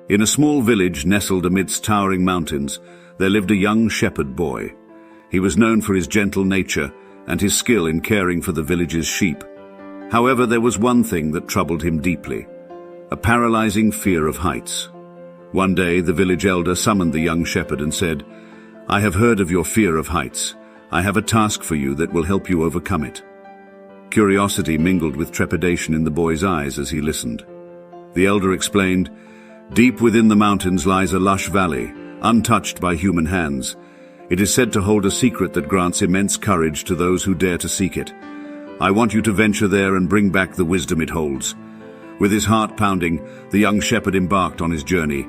In a small village nestled amidst towering mountains, there lived a young shepherd boy. He was known for his gentle nature and his skill in caring for the village's sheep. However, there was one thing that troubled him deeply: a paralyzing fear of heights. One day, the village elder summoned the young shepherd and said, "I have heard of your fear of heights. I have a task for you that will help you overcome it." Curiosity mingled with trepidation in the boy's eyes as he listened. The elder explained, "Deep within the mountains lies a lush valley, untouched by human hands. It is said to hold a secret that grants immense courage to those who dare to seek it. I want you to venture there and bring back the wisdom it holds." With his heart pounding, the young shepherd embarked on his journey.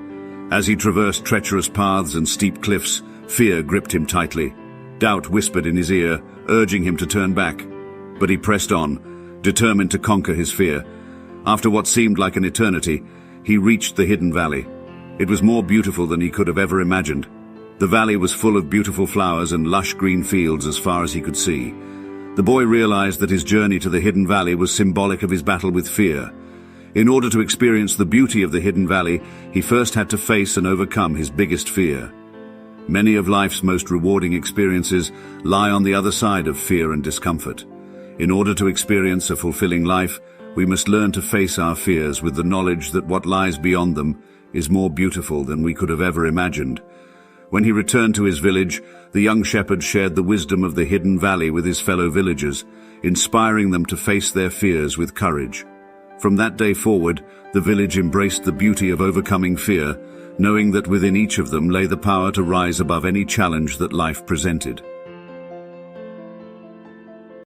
As he traversed treacherous paths and steep cliffs, fear gripped him tightly. Doubt whispered in his ear, urging him to turn back. But he pressed on, determined to conquer his fear. After what seemed like an eternity, he reached the hidden valley. It was more beautiful than he could have ever imagined. The valley was full of beautiful flowers and lush green fields as far as he could see. The boy realized that his journey to the hidden valley was symbolic of his battle with fear. In order to experience the beauty of the hidden valley, he first had to face and overcome his biggest fear. Many of life's most rewarding experiences lie on the other side of fear and discomfort. In order to experience a fulfilling life, we must learn to face our fears with the knowledge that what lies beyond them is more beautiful than we could have ever imagined. When he returned to his village, the young shepherd shared the wisdom of the hidden valley with his fellow villagers, inspiring them to face their fears with courage. From that day forward, the village embraced the beauty of overcoming fear, knowing that within each of them lay the power to rise above any challenge that life presented.